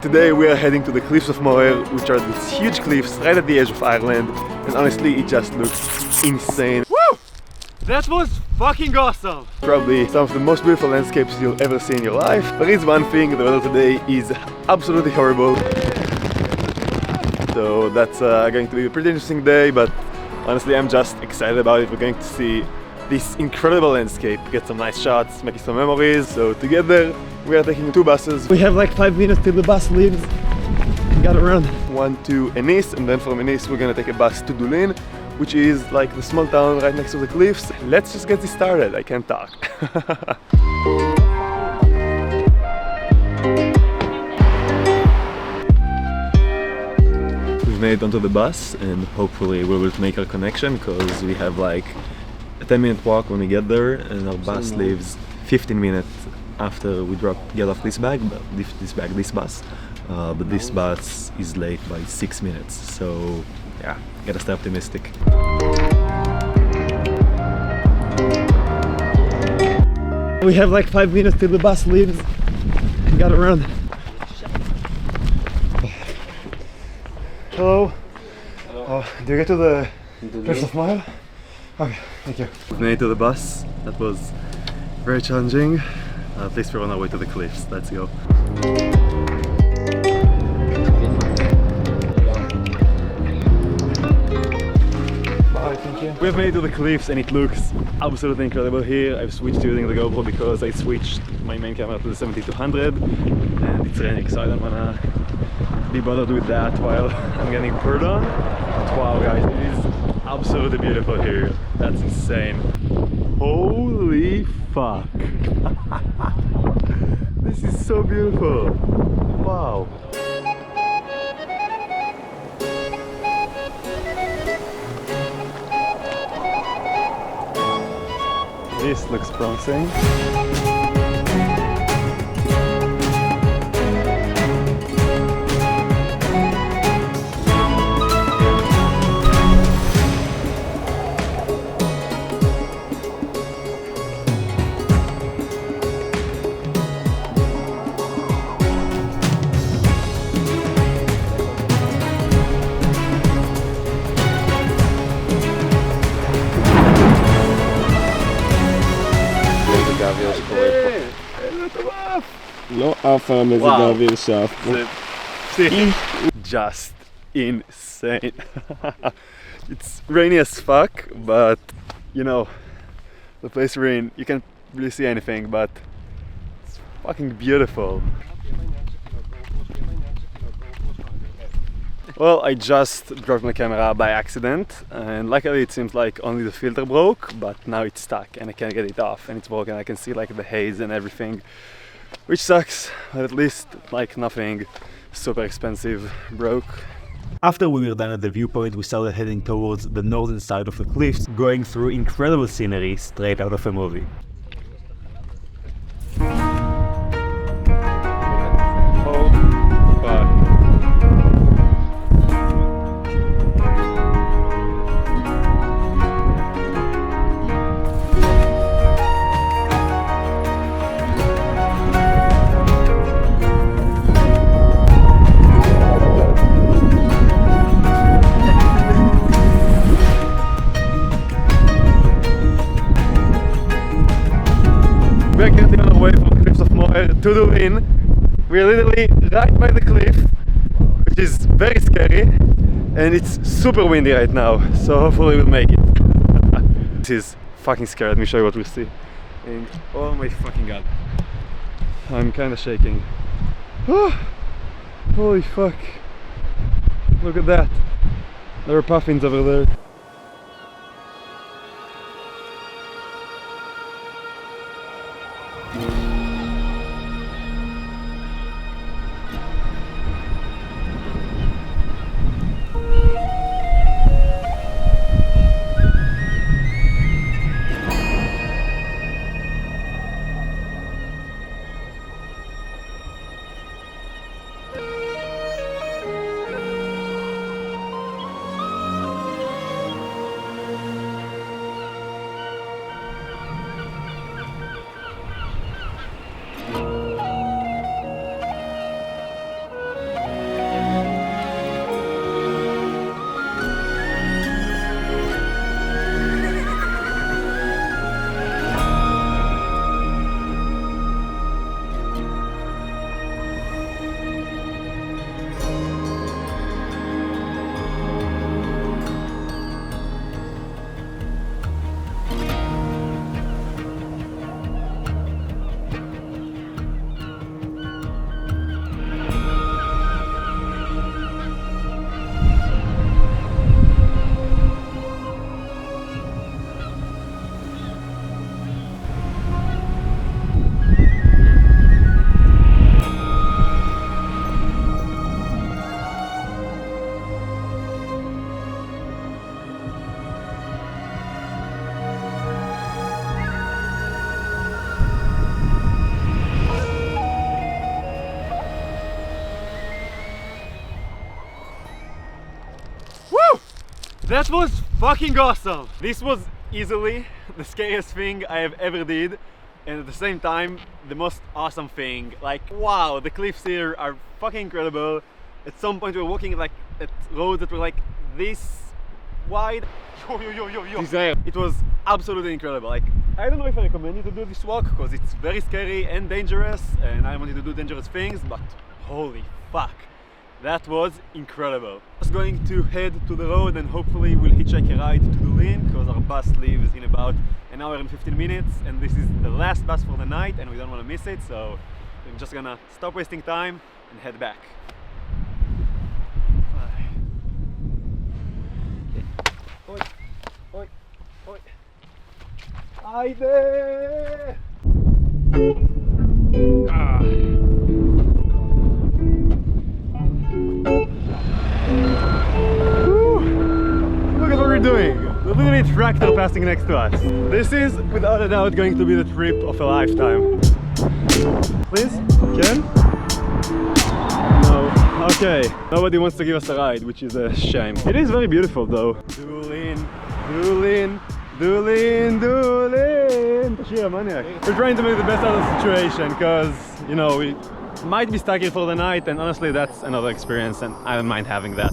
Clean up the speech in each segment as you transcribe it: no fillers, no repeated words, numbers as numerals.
Today we are heading to the cliffs of Moher, which are these huge cliffs right at the edge of Ireland, and honestly it just looks insane. Woo! That was fucking awesome! Probably some of the most beautiful landscapes you'll ever see in your life. There is one thing, the weather today is absolutely horrible. So that's going to be a pretty interesting day, but honestly I'm just excited about it. We're going to see this incredible landscape, get some nice shots, making some memories. So together we are taking 2 buses. We have like 5 minutes till the bus leaves. We gotta run. One to Ennis, and then from Ennis we're gonna take a bus to Doolin, which is like the small town right next to the cliffs. Let's just get this started. I can't talk. We've made it onto the bus and hopefully we will make our connection, because we have like a 10-minute walk when we get there, and our bus leaves 15 minutes after we get off this bus. But this bus is late by 6 minutes, so yeah, gotta stay optimistic. We have like 5 minutes till the bus leaves. We gotta run. Hello. Hello. Do you get to the cliffs of Moher? Okay, thank you. We made it to the bus. That was very challenging. At least we're on our way to the cliffs. Let's go. Bye, thank you. We have made it to the cliffs and it looks absolutely incredible here. I've switched using the GoPro because I switched my main camera to the 70-200 and it's raining, so I don't wanna be bothered with that while I'm getting poured on. But wow guys, it is absolutely beautiful here. That's insane. Holy fuck! This is so beautiful! Wow! This looks promising. לא עף על מזג האוויר שאף פה. Just insane. It's rainy as fuck, but you know, the place we're in, you can't really see anything, but it's fucking beautiful. Well, I just dropped my camera by accident, and luckily it seems like only the filter broke, but now it's stuck and I can't get it off, and it's broken. I can see like the haze and everything, which sucks, but at least like nothing super expensive broke. After we were done at the viewpoint, we started heading towards the northern side of the cliffs, going through incredible scenery straight out of a movie. We're getting on our way from the cliffs of Moher to Doolin. We're literally right by the cliff, which is very scary, and it's super windy right now, so hopefully we'll make it. This is fucking scary. Let me show you what we see. And oh my fucking god, I'm kinda shaking. Holy fuck, look at that. There are puffins over there. That was fucking awesome! This was easily the scariest thing I have ever did, and at the same time the most awesome thing. Like, wow, the cliffs here are fucking incredible. At some point we were walking like at roads that were like this wide. It was absolutely incredible. Like, I don't know if I recommend you to do this walk because it's very scary and dangerous, and I wanted to do dangerous things, but holy fuck, that was incredible. Just going to head to the road and hopefully we'll hitchhike a ride to Doolin because our bus leaves in about an hour and 15 minutes, and this is the last bus for the night and we don't want to miss it, so I'm just gonna stop wasting time and head back. Oi, oi, oi. Haydi! Ah. Woo. Look at what we're doing. There's literally a tractor passing next to us. This is without a doubt going to be the trip of a lifetime. Please? Ken? No. Okay. Nobody wants to give us a ride, which is a shame. It is very beautiful though. Doolin, Doolin, Doolin, Doolin. Tashira, maniac. We're trying to make the best out of the situation because, you know, we might be stuck here for the night, and honestly that's another experience and I don't mind having that.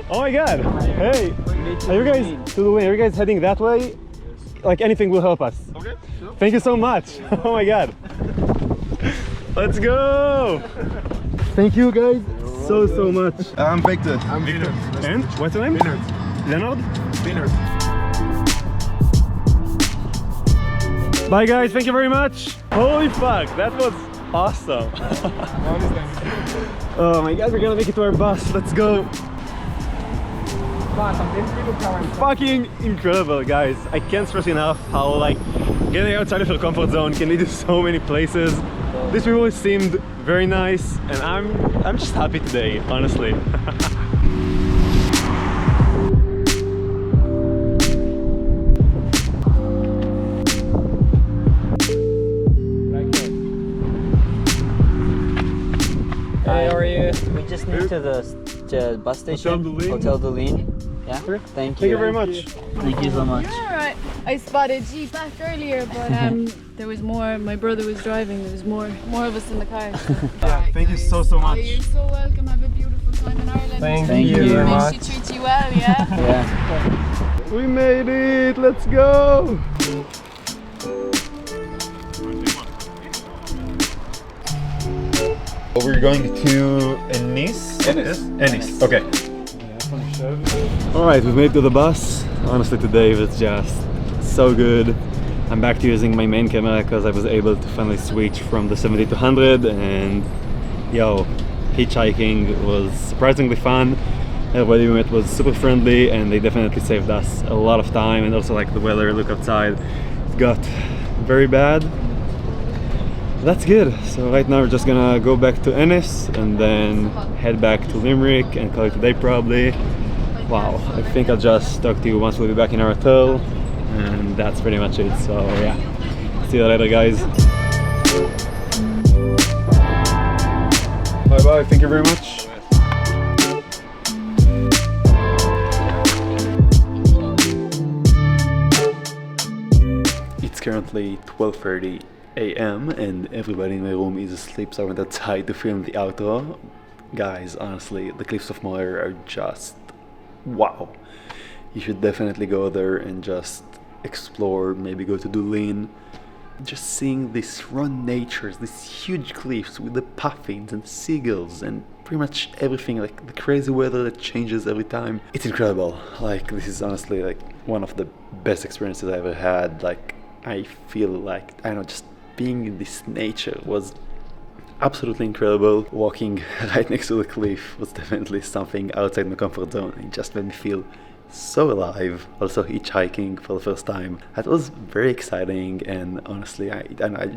Oh my god! Hey! Are you guys to the way? Are you guys heading that way? Like, anything will help us. Okay, sure. Thank you so much. Oh my god. Let's go! Thank you guys so much. I'm Victor. I'm Victor. And what's your name? Leonard. Leonard. Bye guys, thank you very much. Holy fuck, that was awesome. Oh my god, we're gonna make it to our bus. Let's go. Fucking incredible, guys. I can't stress enough how, like, getting outside of your comfort zone can lead to so many places. This really seemed very nice, and I'm just happy today, honestly. Hi, how are you? We just need to the bus station. Hotel Doolin. Yeah? Thank you. Thank you very much. Thank you so much. You're alright. I spotted Jeep back earlier, but there was more. My brother was driving. There was more of us in the car. So. Yeah, thank you so much. Oh, you're so welcome. Have a beautiful time in Ireland. Thank you very Make much. she treat you well, yeah? Yeah. We made it. Let's go. We're going to Ennis? Ennis, okay. Alright, we've made it to the bus. Honestly, today was just so good. I'm back to using my main camera because I was able to finally switch from the 70 to 100, and yo, hitchhiking was surprisingly fun. Everybody we met was super friendly and they definitely saved us a lot of time, and also like the weather, look outside, it got very bad. That's good. So right now we're just gonna go back to Ennis and then head back to Limerick and call it a day probably. Wow, I think I'll just talk to you once we'll be back in our hotel, and that's pretty much it. So yeah, see you later guys. Bye bye, thank you very much. It's currently 12:30 a.m. and everybody in my room is asleep, so I went outside to film the outro. Guys, honestly, the cliffs of Moher are just wow. You should definitely go there and just explore, maybe go to Doolin. Just seeing this raw natures, these huge cliffs with the puffins and seagulls and pretty much everything, like the crazy weather that changes every time. It's incredible. Like, this is honestly like one of the best experiences I ever had. Like, I feel like, I don't know, just being in this nature was absolutely incredible. Walking right next to the cliff was definitely something outside my comfort zone. It just made me feel so alive. Also hitchhiking for the first time. That was very exciting, and honestly, I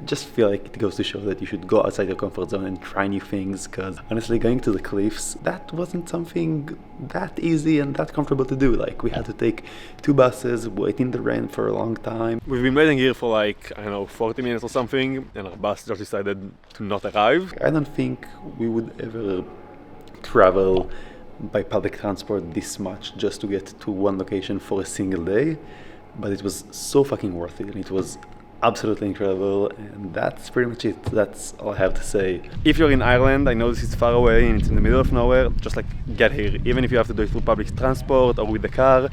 just feel like it goes to show that you should go outside your comfort zone and try new things, because honestly, going to the cliffs, that wasn't something that easy and that comfortable to do. Like, we had to take 2 buses, wait in the rain for a long time. We've been waiting here for like, I don't know, 40 minutes or something, and our bus just decided to not arrive. I don't think we would ever travel by public transport this much just to get to one location for a single day, but it was so fucking worth it, and it was absolutely incredible, and that's pretty much it. That's all I have to say. If you're in Ireland, I know this is far away and it's in the middle of nowhere, just like get here, even if you have to do it through public transport or with the car.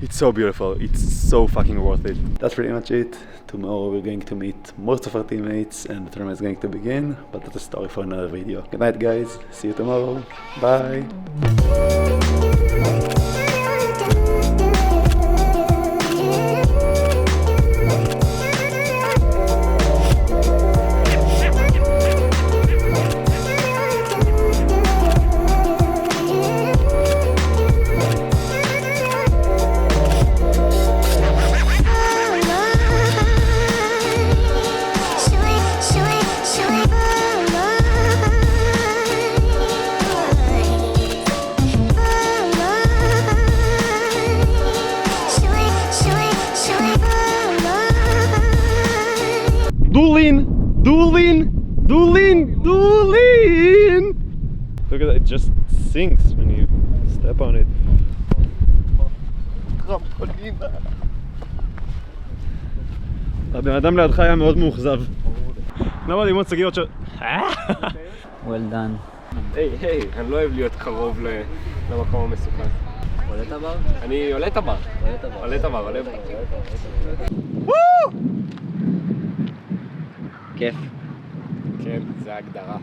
It's so beautiful, it's so fucking worth it. That's pretty much it. Tomorrow we're going to meet most of our teammates and the tournament is going to begin, but that's a story for another video. Good night guys, see you tomorrow, bye! Doolin! Doolin! Doolin! Doolin! Look at that, it just sinks when you step on it. הבן אדם לידך היה מאוד מאוכזב. Nobody wants to give out your... Well done. היי, אני לא אוהב להיות קרוב למקום המסוכן. עולה את הבר? אני עולה את הבר. עולה את הבר, עולה את הבר. כיף. כן, זה הגדרה.